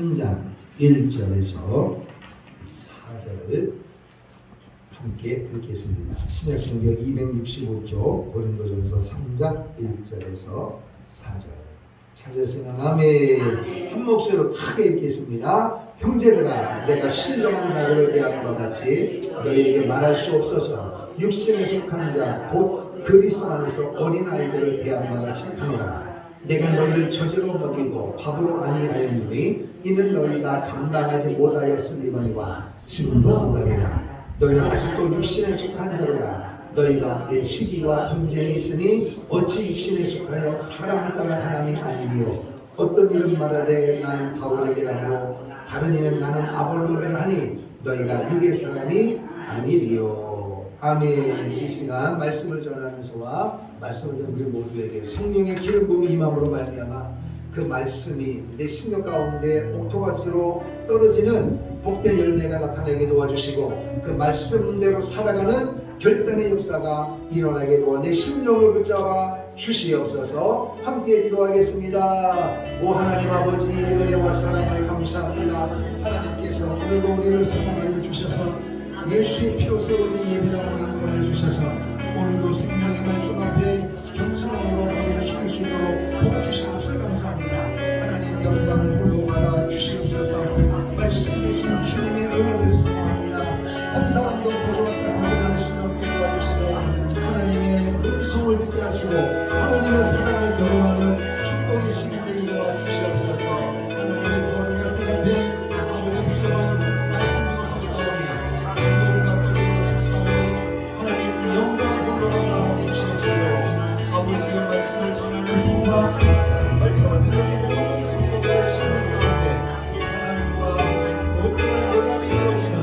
3장 1절에서 4절을 함께 읽겠습니다. 신약성경 265쪽 고린도전서 3장 1절에서 4절 찾으시는 아멘. 한 목소리로 크게 읽겠습니다. 형제들아, 내가 신령한 자들을 대하는 것 같이 너희에게 말할 수 없어서 육신에 속한 자 곧 그리스도 안에서 어린아이들을 대하는 것 같이 하노라. 내가 너희를 저주로 먹이고 밥으로 아니하였느니 이는 너희가 감당하지 못하였으리거니와 지금도 못하리라. 너희는 아직도 육신에 속한 자로라. 너희가 내 시기와 분쟁이 있으니 어찌 육신에 속하여 사람을 따라 하나님이 아니리요. 어떤 이는 말하되 나는 바울에게 하고 다른 이는 나는 아볼로에게 하니 너희가 육의 사람이 아니리요. 아멘. 이 시간 말씀을 전하면서와 말씀을 듣는 우리 모두에게 성령의 기름 부음이 임함으로 말미암아 그 말씀이 내 심령 가운데 옥토바스로 떨어지는 복된 열매가 나타나게 도와주시고 그 말씀대로 살아가는 결단의 역사가 일어나게 도와 내 심령을 붙잡아 주시옵소서. 함께 기도하겠습니다. 오 하나님 아버지, 은혜와 사랑을 감사합니다. 하나님께서 오늘도 우리를 사랑하여 주셔서 예수의 피로 세워진 예배당으로 인도하여 주셔서 오늘도 생명의 말씀 앞에 겸손함으로 머리를 숙일 수 있도록 복 주시옵소서. 감사합니다. 하나님 영광을 홀로 받아 주시옵소서. 말씀 대신 주님의 은혜를 소망합니다. 한 사람도 거저왔다 거저가시며 도와주시고 하나님의 음성을 듣게 하시고 하나님의 사랑을 경험하는 축복의 시간 되게 도와주시옵소서. 하나님의 구원을 같은 앞에 아버지 부족한 말씀으로 섰사오니 기도가 떨리면서 싸우니 하나님 영광 올라가 주시옵소서. 아버지의 말씀을 전하는 종과 말씀을 듣는 모든 성도들의 심령 가운데 하나님과 온전한 연합이 이루어지는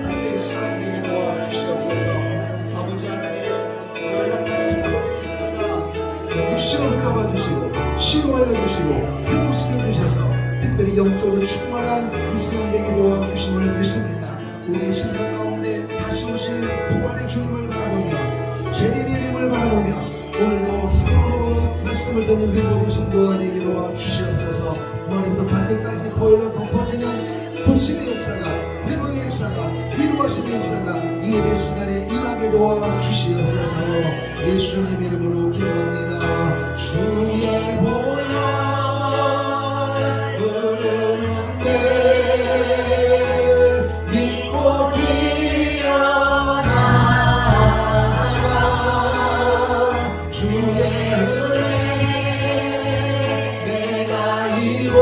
함께 시간 되게 도와주시옵소서. 아버지 하나님, 연약한 성도들이 있습니다. 육신을 잡아주시고 치유하여 주시고 회복시켜 주셔서 특별히 영적으로 충만한 이 시간 되게 도와주심을 믿습니다. 우리의 심령 가운데 다시 오실 부활의 주님을 바라보며 재림의 바라보며 오늘도 사랑으로 말씀을 듣는 우리 모든 성도가 되게 도와주시옵소서. 머리부터 발끝까지 보혈로 덮어지는 고침의 역사가, 회복의 역사가, 위로하시는 역사가 이 예배 시간에 임하게 도와주시옵소서. 예수님 이름으로 기도합니다. 주의 보혈 흐르는데 믿고 피어나 주의 은혜 내가 입어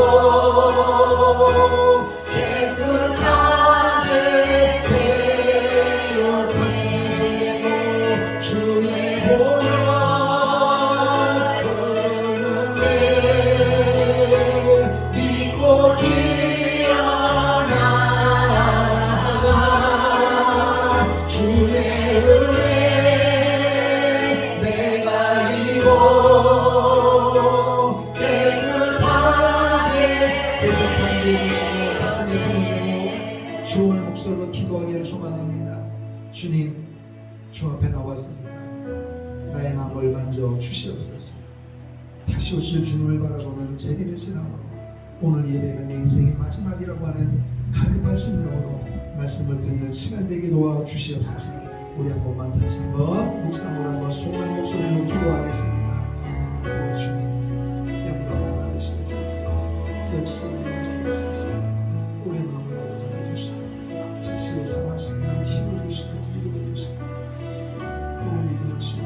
깨끗하게 되어 가슴에 손대고 주의 보혈 흐르는데 믿고 피어나 주의 은혜 내가 입어 깨끗하게 대접하게 해주시고 가슴에 손을 대고 주의 목소리로 기도하기를 소망합니다. 주님, 주 앞에 나왔습니다. 나의 마음을 만져 주시옵소서. 다시 오실 주님을 바라보는 제게 신앙으로 오늘 예배가 내 인생의 마지막이라고 하는 가볍은 심령으로 말씀을 듣는 시간 되게 도와주시옵소서. 우리 한 번만 다시 한번 묵상으로 한번 소망의 목소리로 기도하겠습니다. 오 주님, 영광을 받으시옵소서. 역사를 주옵소서. 우리 마음을 받아주시고 지치를 상하시며 힘을 주시고 위로해 주시고 또 믿으시고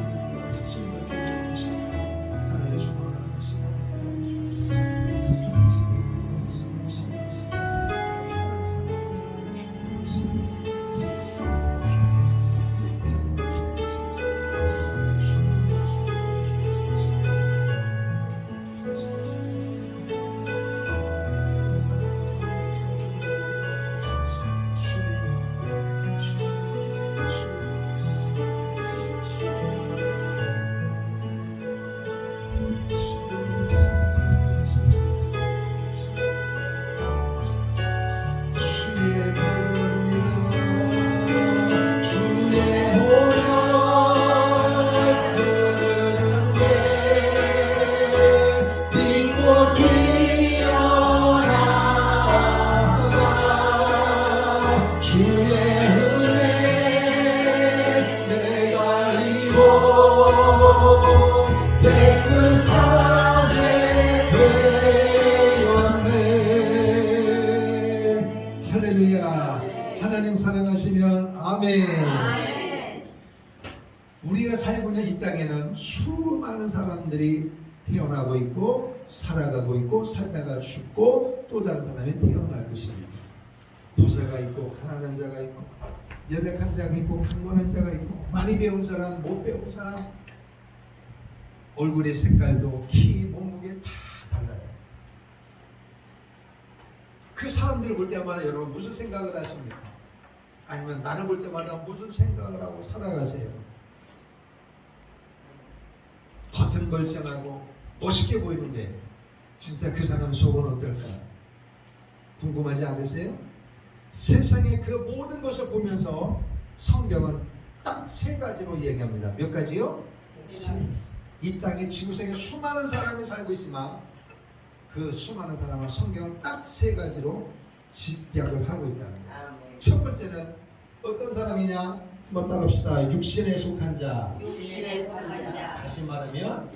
생각해 주시고 하나님의 소망을 받으시고 주옵소서. 하나님 사랑하시면 아멘. 아멘. 우리가 살고 있는 이 땅에는 수많은 사람들이 태어나고 있고 살아가고 있고 살다가 죽고 또 다른 사람이 태어날 것입니다. 부자가 있고 가난한 자가 있고 연약한 자가 있고 강건한 자가 있고 많이 배운 사람 못 배운 사람, 얼굴의 색깔도 키 몸무게 다 달라요. 그 사람들을 볼 때마다 여러분 무슨 생각을 하십니까? 아니면 나를 볼 때마다 무슨 생각을 하고 살아가세요? 겉은 멀쩡하고 멋있게 보이는데 진짜 그 사람 속은 어떨까? 궁금하지 않으세요? 세상의 그 모든 것을 보면서 성경은 딱 세 가지로 얘기합니다. 몇 가지요? 이 땅에 지구상에 수많은 사람이 살고 있지만 그 수많은 사람을 성경은 딱 세 가지로 집약을 하고 있다는 거예요. 첫 번째는 어떤 사람이냐? 한번 따라합시다. 육신에 속한 자. 육신에 속한 자. 다시 말하면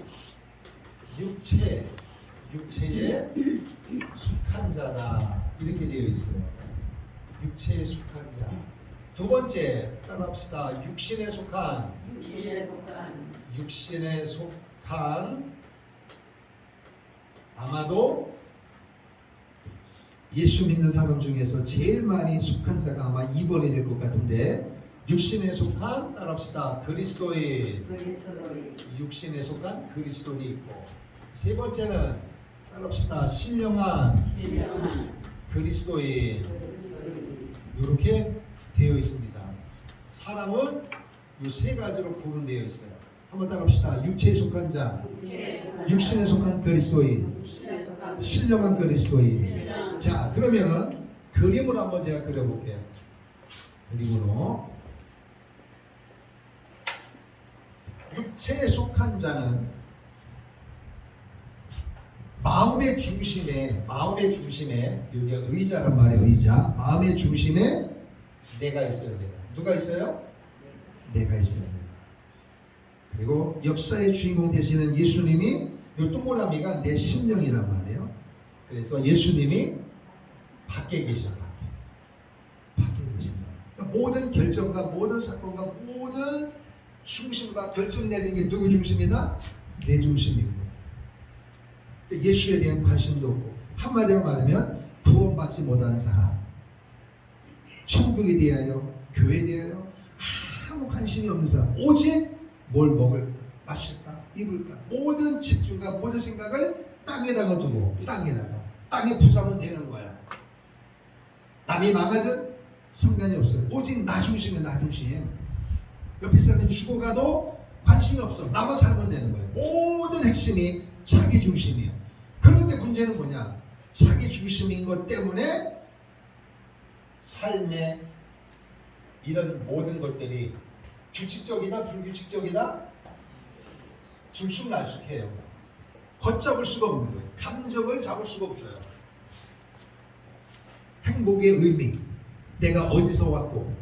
육체에 속한 자다. 이렇게 되어 있어요. 육체에 속한 자. 두 번째 따라합시다. 육신에 속한 아마도 예수 믿는 사람 중에서 제일 많이 속한 자가 아마 2번이 될 것 같은데, 육신에 속한 따라합시다. 그리스도인. 육신에 속한 그리스도인이 있고, 세 번째는 따라합시다. 신령한 그리스도인. 이렇게 되어 있습니다. 사람은 이 세 가지로 구분되어 있어요. 한번 따라합시다. 육체에 속한 자, 육신에 속한 그리스도인, 신령한 그리스도인. 자, 그러면은 그림으로 한번 제가 그려볼게요. 그림으로. 육체에 속한 자는 마음의 중심에 여기 의자란 말이에요. 의자. 마음의 중심에 내가 있어야 돼요. 누가 있어요? 내가 있어야 돼요. 그리고 역사의 주인공 되시는 예수님이, 이 동그라미가 내 심령이란 말이에요. 그래서 예수님이 밖에 계셔요. 밖에 계신다. 그러니까 모든 결정과 모든 사건과 모든 중심과 결정 내리는 게 누구 중심이다? 내 중심이고, 예수에 대한 관심도 없고, 한마디로 말하면 구원받지 못한 사람, 천국에 대하여, 교회에 대하여 아무 관심이 없는 사람, 오직 뭘 먹을까, 마실까, 입을까, 모든 집중과 모든 생각을 땅에다가 두고, 땅에 부사면 되는 거야. 남이 망하든 상관이 없어요. 오직 나 중심이에요. 나 중심. 옆에 사람이 죽어가도 관심이 없어. 나만 살면 되는 거예요. 모든 핵심이 자기 중심이에요. 그런데 문제는 뭐냐? 자기 중심인 것 때문에 삶의 이런 모든 것들이 규칙적이다, 불규칙적이다, 들쑥날쑥해요. 걷잡을 수가 없는 거예요. 감정을 잡을 수가 없어요. 행복의 의미, 내가 어디서 왔고,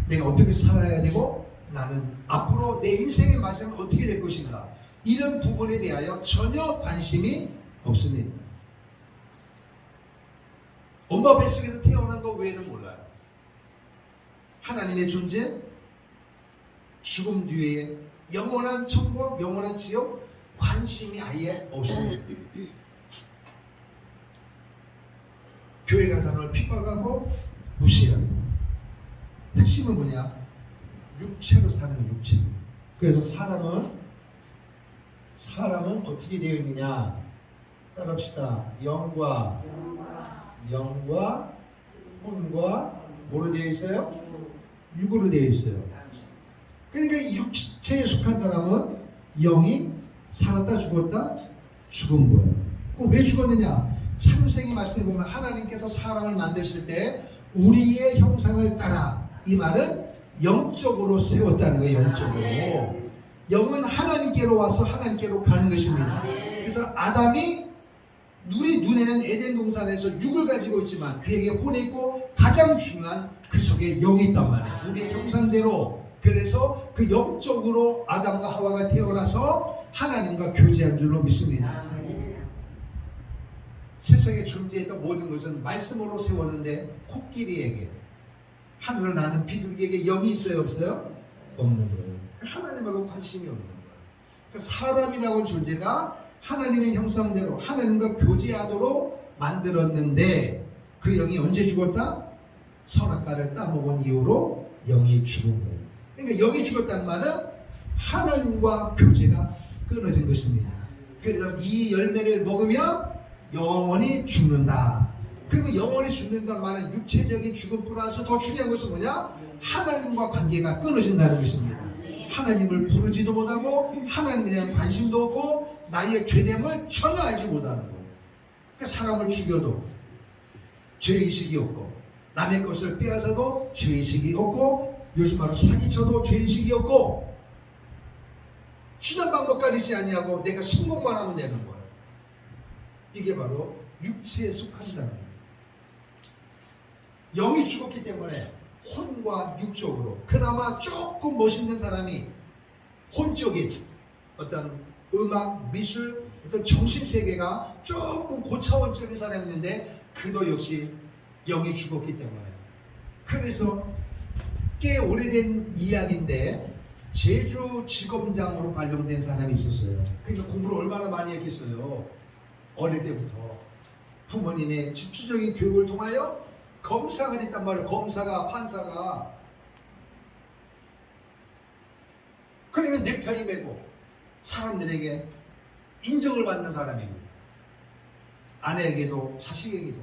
내가 어떻게 살아야 되고, 나는 앞으로 내 인생의 마지막은 어떻게 될 것인가, 이런 부분에 대하여 전혀 관심이 없습니다. 엄마 뱃속에서 태어난 것 외에는 몰라요. 하나님의 존재, 죽음 뒤에 영원한 천국, 영원한 지옥, 관심이 아예 없습니다. 교회 간 사람을 핍박하고 무시하고. 핵심은 뭐냐? 육체로 사는 육체. 그래서 사람은 어떻게 되어 있느냐? 따라합시다. 영과 혼과 뭐로 되어 있어요? 육으로 되어 있어요. 그러니까 이 육체에 속한 사람은 영이 살았다 죽었다 죽은 거예요. 그럼 왜 죽었느냐? 창세기 말씀에 보면 하나님께서 사람을 만드실 때 우리의 형상을 따라, 이 말은 영적으로 세웠다는 거예요. 영적으로. 영은 하나님께로 와서 하나님께로 가는 것입니다. 그래서 아담이 우리 눈에는 에덴 동산에서 육을 가지고 있지만 그에게 혼이 있고 가장 중요한 그 속에 영이 있단 말이에요. 우리의 형상대로. 그래서 그 영적으로 아담과 하와가 태어나서 하나님과 교제한 줄로 믿습니다. 세상에 존재했던 모든 것은 말씀으로 세웠는데 코끼리에게, 하늘을 나는 비둘기에게 영이 있어요, 없어요? 없는 거예요. 하나님하고 관심이 없는 거예요. 그러니까 사람이라고 존재가 하나님의 형상대로 하나님과 교제하도록 만들었는데 그 영이 언제 죽었다? 선악과를 따먹은 이후로 영이 죽은 거예요. 그러니까 영이 죽었다는 말은 하나님과 교제가 끊어진 것입니다. 그래서 이 열매를 먹으면 영원히 죽는다. 그러면 영원히 죽는다는 말은 육체적인 죽음 플러스 더 중요한 것은 뭐냐? 하나님과 관계가 끊어진다는 것입니다. 하나님을 부르지도 못하고 하나님에 대한 관심도 없고 나의 죄됨을 전혀 알지 못하는 거예요. 그러니까 사람을 죽여도 죄의식이 없고 남의 것을 빼앗아도 죄의식이 없고 요즘 말로 사기쳐도 죄의식이 없고 수단 방법 가리지 아니하고 내가 성공만 하면 되는 거예요. 이게 바로 육체에 속한 자입니다. 영이 죽었기 때문에 혼과 육적으로 그나마 조금 멋있는 사람이 혼적인 어떤 음악, 미술, 어떤 정신세계가 조금 고차원적인 사람이 있는데 그도 역시 영이 죽었기 때문에 그래서 꽤 오래된 이야기인데 제주 지검장으로 발령된 사람이 있었어요. 그러니까 공부를 얼마나 많이 했겠어요. 어릴 때부터 부모님의 집주적인 교육을 통하여 검사가 됐단 말이에요. 검사가, 판사가. 그러니까 넥타이 매고 사람들에게 인정을 받는 사람입니다. 아내에게도 자식에게도.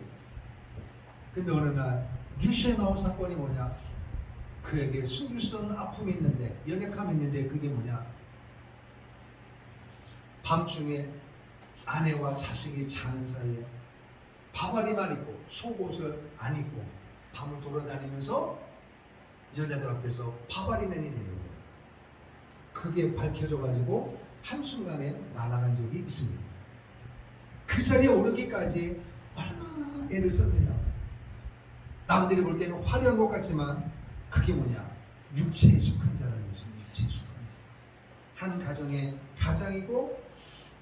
근데 어느 날 뉴스에 나온 사건이 뭐냐? 그에게 숨길 수 없는 아픔이 있는데, 연약함이 있는데 그게 뭐냐? 밤중에 아내와 자식이 자는 사이에 바바리만 입고 속옷을 안 입고 밤을 돌아다니면서 여자들 앞에서 바바리맨이 되는 거예요. 그게 밝혀져가지고 한순간에 날아간 적이 있습니다. 그 자리에 오르기까지 얼마나 애를 썼느냐. 남들이 볼 때는 화려한 것 같지만 그게 뭐냐? 육체에 속한 자라는 것입니다. 육체에 속한 자. 한 가정의 가장이고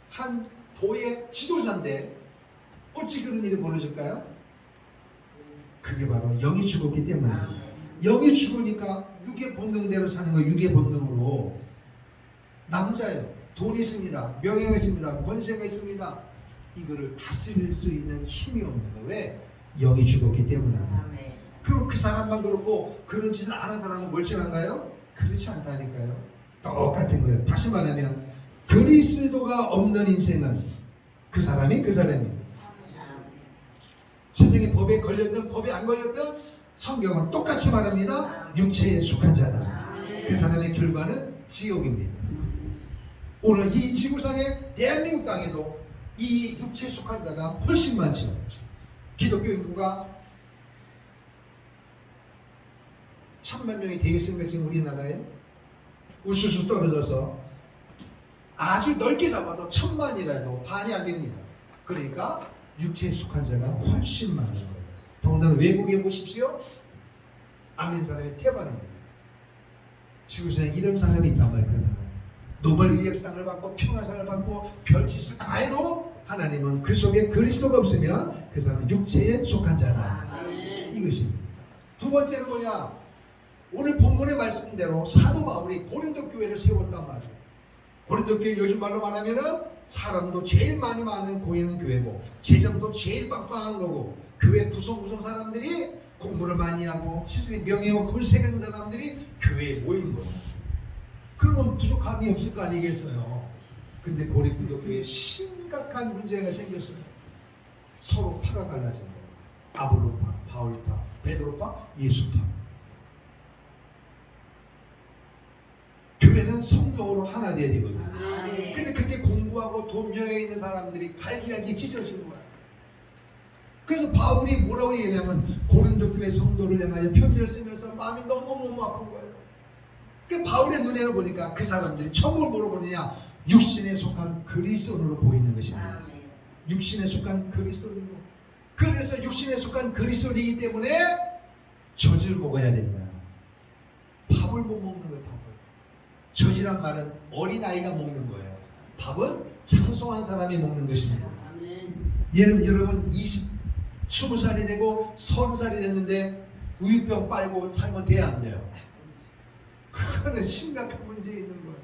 한 도의 지도자인데 어찌 그런 일이 벌어질까요? 그게 바로 영이 죽었기 때문입니다. 영이 죽으니까 육의 본능대로 사는 거예요. 육의 본능으로. 남자예요. 돈이 있습니다. 명예가 있습니다. 권세가 있습니다. 이거를 다스릴 수 있는 힘이 없는 거예요. 왜? 영이 죽었기 때문입니다. 그럼 그 사람만 그렇고 그런 짓을 안 한 사람은 멀쩡한가요? 그렇지 않다니까요. 똑같은 거예요. 다시 말하면 그리스도가 없는 인생은 그 사람입니다. 세상의 법에 걸렸든 법에 안 걸렸든 성경은 똑같이 말합니다. 육체에 속한 자다. 그 사람의 결과는 지옥입니다. 오늘 이 지구상의 대한민국 땅에도 이 육체에 속한 자가 훨씬 많죠. 기독교 인구가 1000만 명이 되겠습니까? 지금 우리나라에 우수수 떨어져서 아주 넓게 잡아서 1000만이라도 반이 안 됩니다. 그러니까 육체에 속한 자가 훨씬 많은 거예요. 더군다나 외국에 보십시오. 안 된 사람이 태반입니다. 지구상에 이런 사람이 있단 말이에요. 그 사람이 노벨 의학상을 받고 평화상을 받고 별짓을 다 해도 하나님은 그 속에 그리스도가 없으면 그 사람은 육체에 속한 자다. 이것입니다. 두 번째는 뭐냐? 오늘 본문의 말씀대로 사도 바울이 고린도 교회를 세웠단 말이에요. 고린도 교회 요즘 말로 말하면은 사람도 제일 많이 많은 고있는 교회고 재정도 제일 빵빵한 거고 교회 구성 사람들이 공부를 많이 하고 세상에 명예와 권세가 있는 사람들이 교회에 모인 거예요. 그러면 부족함이 없을 거 아니겠어요. 근데 고린도 교회에 심각한 문제가 생겼어요. 서로 파가 갈라진 거예요. 아볼로파, 바울파, 베드로파, 예수파. 교회는 성경으로 하나 돼야 되거든요. 근데 그렇게 공부하고 돈 명예 있는 사람들이 갈기갈기 찢어지는 거야. 그래서 바울이 뭐라고 얘기하냐면 고린도 교회 성도를 향하여 편지를 쓰면서 마음이 너무너무 아픈 거예요. 그러니까 바울의 눈에는 보니까 그 사람들이 처음으로 뭐로 보느냐? 육신에 속한 그리스도인으로 보이는 것입니다. 육신에 속한 그리스도인으로. 그래서 육신에 속한 그리스도인이기 때문에 젖을 먹어야 된다. 밥을 못 먹는 거예요. 밥을. 젖이란 말은 어린아이가 먹는 거예요. 밥은 장성한 사람이 먹는 것입니다. 여러분 20살이 되고 30살이 됐는데 우유병 빨고 살면 돼야 안 돼요? 그거는 심각한 문제 있는 거예요.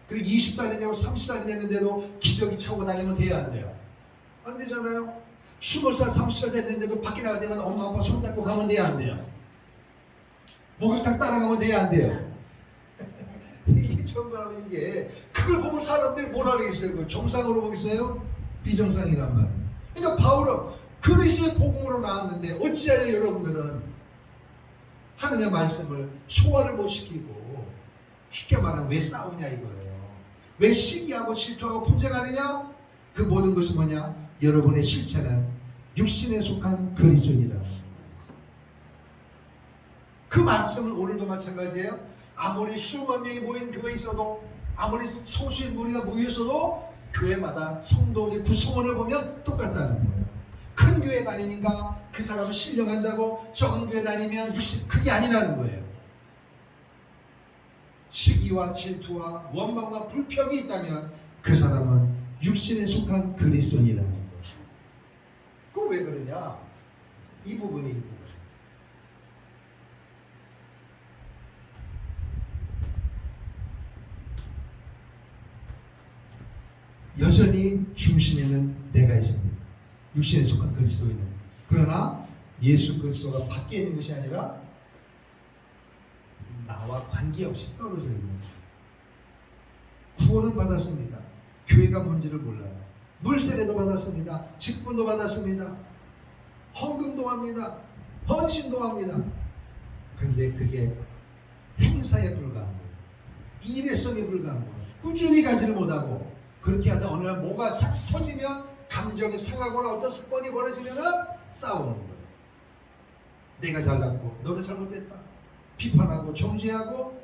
그리고 20살이 되고 30살이 됐는데도 기저귀 차고 다니면 돼야 안 돼요? 안 되잖아요. 20살, 30살 됐는데도 밖에 나갈 때마다 엄마 아빠 손잡고 가면 돼야 안 돼요? 목욕탕 따라가면 돼야 안 돼요? 이게 전부라고 이게 그걸 보면 사람들이 뭐라 그러겠어요? 정상으로 보겠어요? 비정상이란 말이에요. 그러니까 바울은 그리스도의 복음으로 나왔는데 어찌하여 여러분들은 하나님의 말씀을 소화를 못 시키고 쉽게 말하면 왜 싸우냐 이거예요. 왜 시기하고 질투하고 분쟁하느냐? 그 모든 것이 뭐냐? 여러분의 실체는 육신에 속한 그리스도인이라는 거예요. 그 말씀은 오늘도 마찬가지예요. 아무리 수만 명이 모인 교회에 있어도 아무리 소수의 무리가 모여 있어도 교회마다 성도의 구성원을 보면 똑같다는 거예요. 큰 교회 다니니까 그 사람은 신령한 자고 적은 교회 다니면 그게 아니라는 거예요. 시기와 질투와 원망과 불평이 있다면 그 사람은 육신에 속한 그리스도인이라는 거예요. 그건 왜 그러냐? 이 부분이 여전히 중심에는 내가 있습니다. 육신에 속한 그리스도인은. 그러나 예수 그리스도가 밖에 있는 것이 아니라 나와 관계없이 떨어져 있는 거예요. 구원은 받았습니다. 교회가 뭔지를 몰라요. 물세례도 받았습니다. 직분도 받았습니다. 헌금도 합니다. 헌신도 합니다. 그런데 그게 행사에 불과한 거예요. 일회성에 불과한 거예요. 꾸준히 가지를 못하고 그렇게 하다 어느 날 뭐가 싹 터지면 감정이 상하거나 어떤 습관이 벌어지면 싸우는 거예요. 내가 잘났고 너는 잘못됐다. 비판하고 정죄하고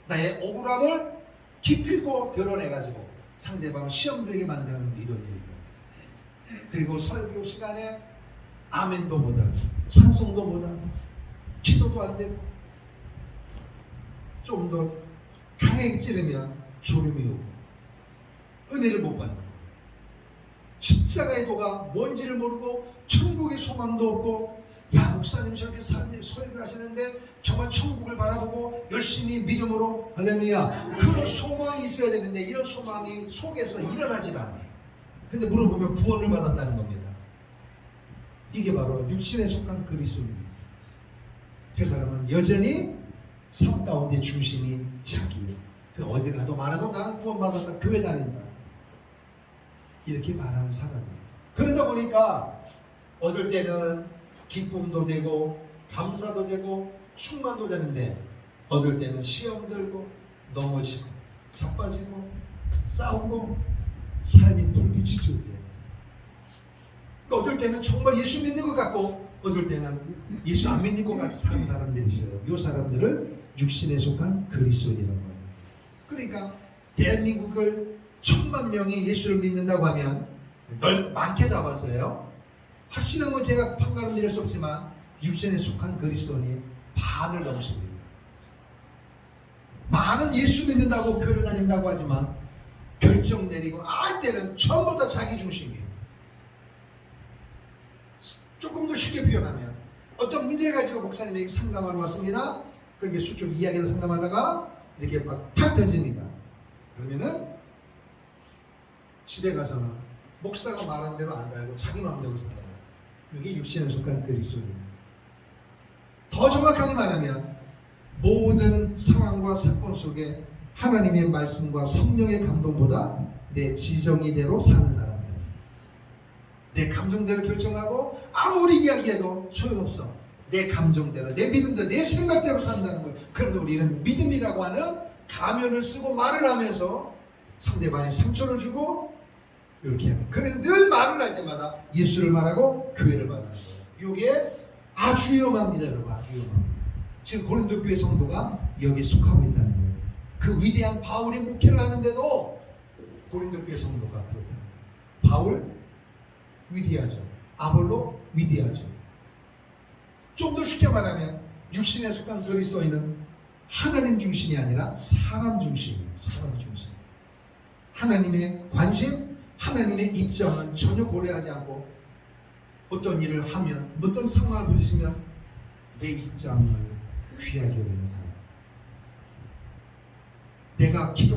나의 억울함을 기필고 드러내가지고 상대방을 시험 들게 만드는 이런 일들. 그리고 설교 시간에 아멘도 못하고 찬송도 못하고 기도도 안 되고 좀 더 강하게 찌르면 졸음이 오고 은혜를 못 받는 거예요. 십자가의 도가 뭔지를 모르고 천국의 소망도 없고 야 목사님 저렇게 설교하시는데 정말 천국을 바라보고 열심히 믿음으로 할렐루야 그런 소망이 있어야 되는데 이런 소망이 속에서 일어나질 않아요. 근데 물어보면 구원을 받았다는 겁니다. 이게 바로 육신에 속한 그리스도입니다. 그 사람은 여전히 삶 가운데 중심이 자기예요. 어디 가도 말해도 나는 구원받았다 교회 다닌다 이렇게 말하는 사람이에요. 그러다 보니까 어떨 때는 기쁨도 되고 감사도 되고 충만도 되는데 어떨 때는 시험 들고 넘어지고 자빠지고 싸우고 삶이 불규칙적이에요. 어떨 때는 정말 예수 믿는 것 같고 어떨 때는 예수 안 믿는 것 같이 사는 사람들이 있어요. 이 사람들을 육신에 속한 그리스도인이라고 합니다. 그러니까 대한민국을 1000만 명이 예수를 믿는다고 하면 많게 잡았어요. 확실한 건 제가 판가름 내릴 수 없지만 육신에 속한 그리스도인이 반을 넘습니다. 많은 예수 믿는다고 교회를 다닌다고 하지만 결정 내리고 할 때는 전부 다 자기 중심이에요. 조금 더 쉽게 표현하면 어떤 문제를 가지고 목사님에게 상담하러 왔습니다. 그렇게 수쭉 이야기를 상담하다가 이렇게 막 탁 던집니다. 그러면은 집에 가서는 목사가 말한 대로 안 살고 자기 마음대로 살아요. 이게 육신에 속한 그리스도입니다. 더 정확하게 말하면 모든 상황과 사건 속에 하나님의 말씀과 성령의 감동보다 내 지정의대로 사는 사람들. 내 감정대로 결정하고 아무리 이야기해도 소용없어. 내 감정대로, 내 믿음대로, 내 생각대로 산다는 거예요. 그런데 우리는 믿음이라고 하는 가면을 쓰고 말을 하면서 상대방에 상처를 주고 이렇게 하는. 그래 늘 말을 할 때마다 예수를 말하고 교회를 말하는 거예요. 이게 아주 위험합니다, 여러분. 아주 위험합니다. 지금 고린도 교회 성도가 여기에 속하고 있다는 거예요. 그 위대한 바울이 목회를 하는데도 고린도 교회 성도가 그렇다는 거예요. 바울 위대하죠. 아볼로 위대하죠. 좀 더 쉽게 말하면 육신에 속한 그리스도인은 하나님 중심이 아니라 사람 중심이에요. 사람 중심. 하나님의 관심, 하나님의 입장은 전혀 고려하지 않고 어떤 일을 하면, 어떤 상황을 부딪히면 내 입장을 귀하게 여기는 사람, 내가 기도